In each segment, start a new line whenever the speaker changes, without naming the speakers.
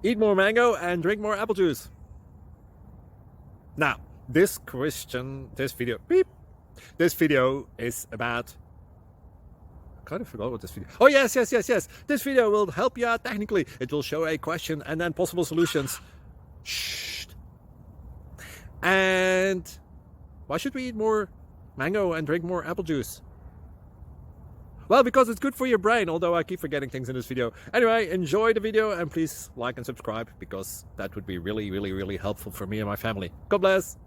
Eat more mango and drink more apple juice. Now, this video is about, I kind of forgot what this video. Oh, yes. This video will help you out technically. It will show a question and then possible solutions. Shh. And why should we eat more mango and drink more apple juice? Well, because it's good for your brain, although I keep forgetting things in this video. Anyway, enjoy the video and please like and subscribe, because that would be really helpful for me and my family. God bless.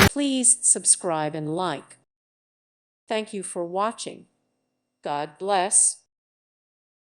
Please subscribe and like. Thank you for watching. God bless.